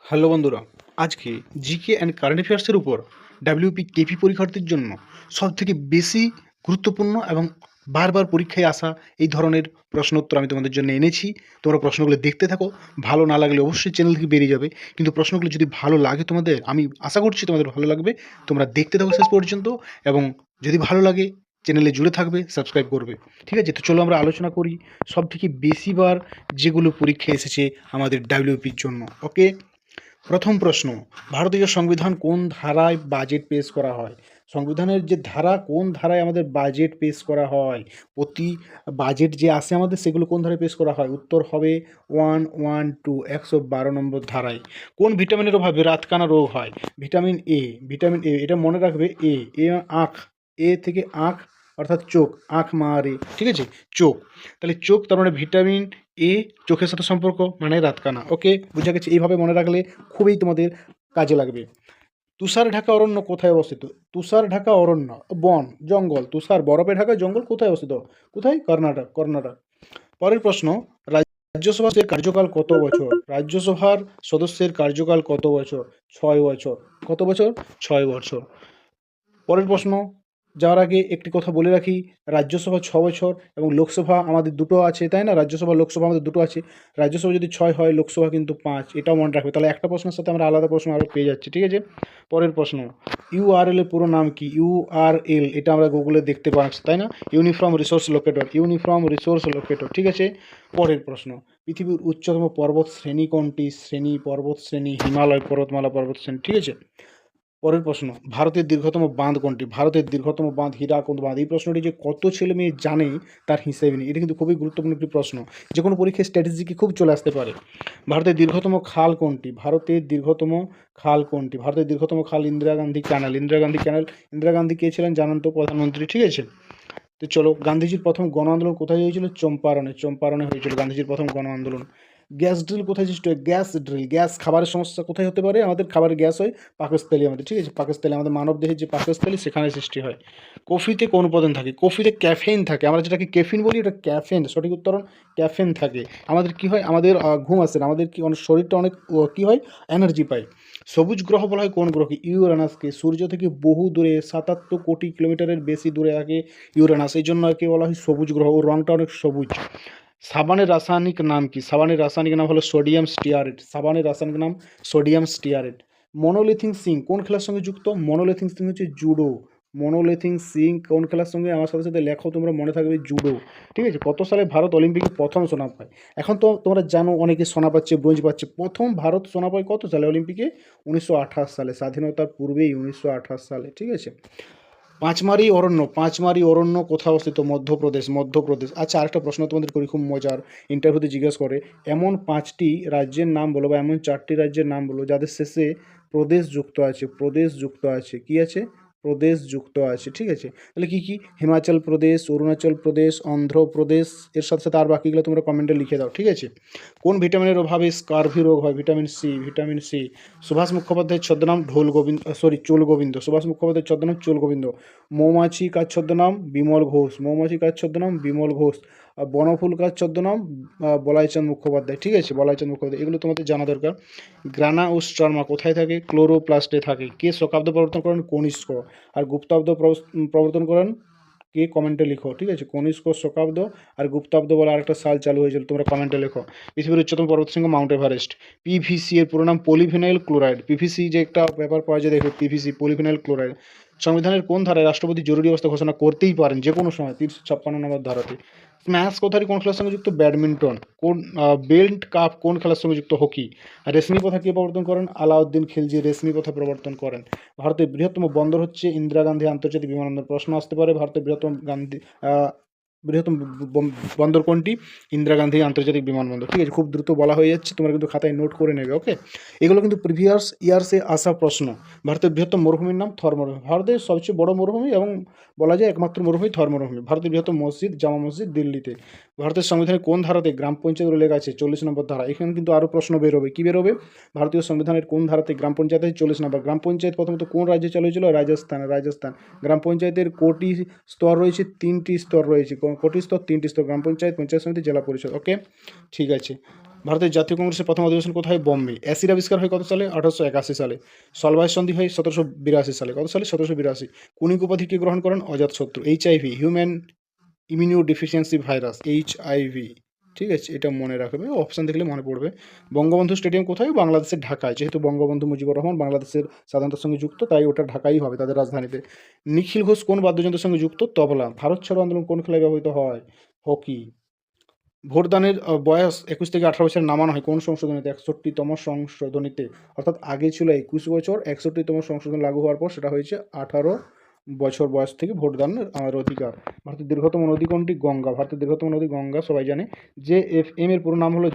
Hello বন্ধুরা, আজকে GK and current অ্যাফেয়ার্সের উপর ডাব্লিউপি কেপি পরীক্ষার্থীর জন্য সবথেকে বেশি গুরুত্বপূর্ণ এবং বারবার পরীক্ষায় আসা এই ধরনের প্রশ্ন উত্তর আমি তোমাদের জন্য এনেছি। তোমরা প্রশ্নগুলো দেখতে থাকো। ভালো না লাগলে অবশ্যই চ্যানেল থেকে বেরিয়ে যাবে, কিন্তু প্রশ্নগুলো যদি ভালো লাগে তোমাদের, আমি আশা করছি তোমাদের ভালো লাগবে। তোমরা দেখতে থাকো শেষ পর্যন্ত, এবং যদি ভালো লাগে চ্যানেলে জুড়ে থাকবে, সাবস্ক্রাইব করবে। ঠিক আছে, তো চলো আমরা আলোচনা করি সবথেকে বেশিবার যেগুলো পরীক্ষায় এসেছে আমাদের ডাব্লিউপির জন্য। ওকে, প্রথম প্রশ্ন, ভারতীয় সংবিধান কোন ধারায় বাজেট পেশ করা হয়? সংবিধানের যে ধারা, কোন ধারায় আমাদের বাজেট পেশ করা হয়? প্রতি বাজেট যে আসে আমাদের, সেগুলো কোন ধারায় পেশ করা হয়? উত্তর হবে 112, 112 নম্বর ধারায়। কোন ভিটামিনের অভাবে রাতকানা রোগ হয়? Vitamin A. ভিটামিন এ, এটা মনে রাখবে। এ এ আঁখ, এ থেকে আঁখ অর্থাৎ চোখ, আঁখ মারে, ঠিক আছে, চোখ। তাহলে চোখ, তার মানে ভিটামিন এ চোখের সাথে সম্পর্ক, মানে রাতকানা। ওকে, বুঝা গেছে। এইভাবে মনে রাখলে খুবই তোমাদের কাজে লাগবে। তুষার ঢাকা অরণ্য কোথায় অবস্থিত? তুষার ঢাকা অরণ্য, বন, জঙ্গল। তুষার, বরফে ঢাকা জঙ্গল কোথায় অবস্থিত? কোথায়? কর্ণাটক, কর্ণাটক। পরের প্রশ্ন, রাজ্যসভার কার্যকাল কত বছর? রাজ্যসভার সদস্যের কার্যকাল কত বছর? 6 বছর। কত বছর? 6 বছর। পরের প্রশ্ন যাওয়ার আগে একটি কথা বলে রাখি, রাজ্যসভা 6 বছর এবং লোকসভা আমাদের দুটো আছে, তাই না? রাজ্যসভা লোকসভা আমাদের দুটো আছে। রাজ্যসভা যদি 6 হয়, লোকসভা কিন্তু 5, এটাও মনে রাখবে। তাহলে একটা প্রশ্নের সাথে আমরা আলাদা প্রশ্ন আরও পেয়ে যাচ্ছি, ঠিক আছে। পরের প্রশ্ন, ইউআরএল এর পুরো নাম কি? ইউআরএল, এটা আমরা গুগলে দেখতে পাচ্ছি, তাই না? Uniform resource locator, uniform resource locator, ঠিক আছে। পরের প্রশ্ন, পৃথিবীর উচ্চতম পর্বত শ্রেণী কোনটি? পর্বত শ্রেণী হিমালয় পর্বতমালা পর্বত শ্রেণী, ঠিক আছে। পরের প্রশ্ন, ভারতের দীর্ঘতম বাঁধ কোনটি? ভারতের দীর্ঘতম বাঁধ হীরাকুদ বাঁধ। এই প্রশ্নটি যে কত ছেলে মেয়ে জানে তার হিসেবে নেই, এটা কিন্তু খুবই গুরুত্বপূর্ণ একটি প্রশ্ন, যে কোনো পরীক্ষায় স্ট্র্যাটেজিকে খুব চলে আসতে পারে। ভারতের দীর্ঘতম খাল কোনটি? ভারতের দীর্ঘতম খাল কোনটি? ভারতের দীর্ঘতম খাল ইন্দিরা গান্ধী ক্যানাল। ইন্দিরা গান্ধী ক্যানাল। ইন্দিরা গান্ধী কে ছিলেন জানেন তো? প্রধানমন্ত্রী, ঠিক আছে। তো চলো, গান্ধীজির প্রথম গণ আন্দোলন কোথায় হয়েছিল? চম্পারণে। চম্পারণে হয়েছিল গান্ধীজির প্রথম গণ আন্দোলন। গ্যাস ড্রিল কোথায় সৃষ্টি হয়? গ্যাস ড্রিল, গ্যাস খাবারের সমস্যা কোথায় হতে পারে? আমাদের খাবারের গ্যাস হয় পাকস্থলী আমাদের, ঠিক আছে। পাকস্থলী, আমাদের মানব দেহের যে পাকস্থলী, সেখানে সৃষ্টি হয়। কফিতে কোন উপাদান থাকে? কফিতে ক্যাফেইন থাকে। আমরা যেটাকে ক্যাফিন বলি, ওটা ক্যাফেন, সঠিক উত্তরণ ক্যাফেন থাকে। আমাদের কি হয়? আমাদের ঘুম আসে না, আমাদের কি অনেক শরীরটা অনেক কি হয়, এনার্জি পায়। সবুজ গ্রহ বলা হয় কোন গ্রহকে? ইউরেনাসকে। সূর্য থেকে বহু দূরে, 77 কোটি কিলোমিটারের বেশি দূরে থাকে ইউরেনাস, এই জন্য একে বলা হয় সবুজ গ্রহ। ওর রঙটা অনেক সবুজ। সাবানের রাসায়নিক নাম কি? সাবানের রাসায়নিক নাম হলো সোডিয়াম স্টিয়ারেট। সাবানের রাসায়নিক নাম সোডিয়াম স্টিয়ারেট। মনোলিথিং সিং কোন খেলার সঙ্গে যুক্ত? মনোলিথিং সিং হচ্ছে জুডো। মনোলিথিং সিং কোন খেলার সঙ্গে? আমার সাথে সাথে লেখো তোমরা, মনে থাকবে জুডো, ঠিক আছে। কত সালে ভারত অলিম্পিকে প্রথম সোনা পায়? এখন তো তোমরা জানো অনেকে সোনা পাচ্ছে, ব্রোঞ্জ পাচ্ছে। প্রথম ভারত সোনা পায় কত সালে অলিম্পিকে? 1928 সালে, স্বাধীনতার পূর্বেই 1928 সালে, ঠিক আছে। পাঁচমারি অরণ্য, পাঁচমারি অরণ্য কোথায় অবস্থিত? মধ্যপ্রদেশ, মধ্যপ্রদেশ। আচ্ছা, আরেকটা প্রশ্ন তোমাদের করি, খুব মজার, ইন্টারভিউতে জিজ্ঞেস করে, এমন 5টি রাজ্যের নাম বলো, বা এমন 4টি রাজ্যের নাম বলো যাদের শেষে প্রদেশ যুক্ত আছে। প্রদেশ যুক্ত আছে, কি আছে? প্রদেশ যুক্ত আছে, ঠিক আছে। তাহলে কি কি? হিমাচল প্রদেশ, অরুণাচল প্রদেশ, অন্ধ্রপ্রদেশ। এর সাথে সাথে আর বাকিগুলো তোমরা কমেন্টে লিখে দাও, ঠিক আছে। কোন ভিটামিনের অভাবে স্কারভি রোগ হয়? Vitamin C, vitamin C. Subhash মুখোপাধ্যায়ের ছদ্মনাম চোল গোবিন্দ। সুভাষ মুখোপাধ্যায়ের ছদ্মনাম চোল গোবিন্দ। মৌমাছি কার ছদ্মনাম? বিমল ঘোষ। মৌমাছি কার ছদ্মনাম? বিমল ঘোষ। আর বনফুল কার ছদ্মনাম? বলাইচাঁদ মুখোপাধ্যায়, ঠিক আছে, বলাইচাঁদ মুখোপাধ্যায়। এগুলো তোমাদের জানা দরকার। গ্রানা ও স্ট্রামা কোথায় থাকে? ক্লোরোপ্লাস্টে থাকে। কে শকাব্দ প্রবর্তন করেন? কনিষ্ক। আর গুপ্তাব্দ প্রবর্তন করেন কে? কমেন্টে লিখো, ঠিক আছে। কনিষ্ক শকাব্দ, আর গুপ্তাব্দ বলে আরেকটা সাল চালু হয়েছিল, তোমরা কমেন্টে লেখো। পৃথিবীর উচ্চতম পর্বতশৃঙ্গ মাউন্ট এভারেস্ট। পিভিসি এর পুরো নাম পলিভিনাইল ক্লোরাইড। পিভিসি যে একটা পেপার পাওয়া যায়, দেখো, পিভিসি, পলিভিনাইল ক্লোরাইড। সংবিধানের কোন ধারায় রাষ্ট্রপতি জরুরি অবস্থা ঘোষণা করতেই পারেন যে কোনো সময়? 356 নম্বর ধারাতে। স্ম্যাশ কোথায় কোন খেলার সঙ্গে যুক্ত? ব্যাডমিন্টন। কোন বেল্ট কাপ কোন খেলার সঙ্গে যুক্ত? হকি। আর রেশমি প্রথা কে প্রবর্তন করেন? আলাউদ্দিন খিলজি রেশমি প্রথা প্রবর্তন করেন। ভারতের বৃহত্তম বন্দর হচ্ছে ইন্দিরা গান্ধী আন্তর্জাতিক বিমানবন্দর। প্রশ্ন আসতে পারে, ভারতের বৃহত্তম বন্দর কোনটি? ইন্দিরা গান্ধী আন্তর্জাতিক বিমানবন্দর, ঠিক আছে। খুব দ্রুত বলা হয়ে যাচ্ছে, তোমরা কিন্তু খাতায় নোট করে নেবে, ওকে। এগুলো কিন্তু প্রিভিয়াস ইয়ার্সে আসা প্রশ্ন। ভারতের বৃহত্তম মরুভূমির নাম থর মরুভূমি। ভারতের সবচেয়ে বড় মরুভূমি এবং বলা যায় একমাত্র মরুভূমি থর মরুভূমি। ভারতের বৃহত্তম মসজিদ জামা মসজিদ, দিল্লিতে। ভারতের সংবিধানের কোন ধারাতে গ্রাম পঞ্চায়েত উল্লেখ আছে? 40 নম্বর ধারা। এখানে কিন্তু আরও প্রশ্ন বেরোবে। কি বেরোবে? ভারতীয় সংবিধানের কোন ধারাতে গ্রাম পঞ্চায়েত আছে? 40 নম্বর। গ্রাম পঞ্চায়েত প্রথমত কোন রাজ্যে চালু হয়েছিল? রাজস্থান, রাজস্থান। গ্রাম পঞ্চায়েতের কোটি স্তর রয়েছে? 3টি স্তর রয়েছে। কোটি স্তর? 3টি স্তর। গ্রাম পঞ্চায়েত, পঞ্চায়েত সমিতি, জেলা পরিষদ, ওকে, ঠিক আছে। ভারতের জাতীয় কংগ্রেসের প্রথম অধিবেশন কোথায় হয়? বোম্বে। অ্যাসিড আবিষ্কার হয় কত সালে? 1881 সালে। সলবায় সন্ধি হয় 1782 সালে। কত সালে? 1782। কুনিক উপাধি কে গ্রহণ করেন? Ajatashatru. HIV, human immunodeficiency virus, HIV. ঠিক আছে, এটা মনে রাখবে, অপশান দেখলে মনে পড়বে। বঙ্গবন্ধু স্টেডিয়াম কোথায়? বাংলাদেশের ঢাকায়। যেহেতু বঙ্গবন্ধু মুজিবুর রহমান বাংলাদেশের স্বাধীনতার সঙ্গে যুক্ত, তাই ওটা ঢাকাই হবে তাদের রাজধানীতে। নিখিল ঘোষ কোন বাদ্যযন্ত্রের সঙ্গে যুক্ত? তবলা। ভারত ছাড়ো আন্দোলন কোন খেলায় ব্যবহৃত হয়? হকি। ভোটদানের বয়স 21 থেকে 18 বছরে নামানো হয় কোন সংশোধনীতে? 61তম সংশোধনীতে। অর্থাৎ আগে ছিল 21 বছর, 61তম সংশোধন লাগু হওয়ার পর সেটা হয়েছে 18 বছর বয়স থেকে ভোটদানের আমাদের অধিকার। ভারতের দীর্ঘতম নদী কোনটি? গঙ্গা। ভারতের দীর্ঘতম নদী গঙ্গা, সবাই জানে। JFM এর পুরো নাম হলো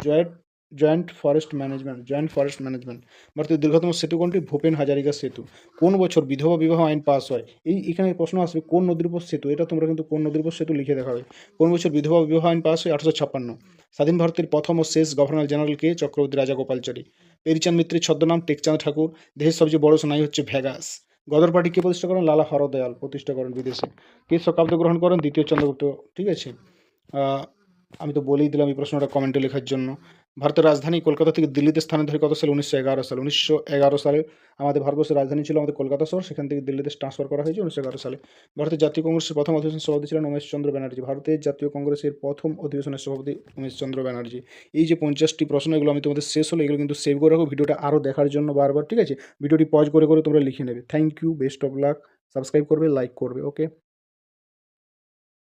জয়েন্ট ফরেস্ট ম্যানেজমেন্ট। ভারতের দীর্ঘতম সেতু কোনটি? ভূপেন হাজারিকা সেতু। কোন বছর বিধবা বিবাহ আইন পাস হয়? এখানে প্রশ্ন আসবে কোন নদীর উপর সেতু, এটা তোমরা কিন্তু কোন নদীর উপর সেতু লিখে দেখাবে। কোন বছর বিধবা বিবাহ আইন পাস হয়? 1856। স্বাধীন ভারতের প্রথম ও শেষ গভর্নর জেনারেল কে? চক্রবর্তী রাজাগোপালচারী। পেরিচাঁদ মিত্রের ছদ্মনাম? টেকচাঁদ ঠাকুর। দেশের সবচেয়ে বড় সোনাই হচ্ছে ভেগাস। গদর পার্টি কে প্রতিষ্ঠা করেন? লালা হরদয়াল প্রতিষ্ঠা করেন বিদেশে। কে শকাব্দ গ্রহণ করেন? দ্বিতীয় চন্দ্রগুপ্ত। ঠিক আছে, আমি তো বলেই দিলাম এই প্রশ্নটা কমেন্টে লেখার জন্য। ভারতের রাজধানী কলকাতা থেকে দিল্লিতে স্থানান্তর কত সালে? 1911 সালে। 1911 সালে আমাদের ভারতবর্ষের রাজধানী ছিল আমাদের কলকাতা শহর, সেখান থেকে দিল্লিতে ট্রান্সফার করা হয়েছে 1911 সালে। ভারতের জাতীয় কংগ্রেসের প্রথম অধিবেশনের সভাপতি ছিলেন উমেশচন্দ্র ব্যানার্জি। ভারতের জাতীয় কংগ্রেসের প্রথম অধিবেশনের সভাপতি উমেশচন্দ্র ব্যানার্জি। এই যে 50টি প্রশ্ন, এগুলো আমি তোমাদের শেষ হলো, এগুলো কিন্তু সেভ করে রাখো ভিডিওটা আরও দেখার জন্য বারবার। ঠিক আছে, ভিডিওটি পজ করে করে তোমরা লিখে নেবে। Thank you, best of luck. Subscribe করবে, লাইক করবে। ওকে।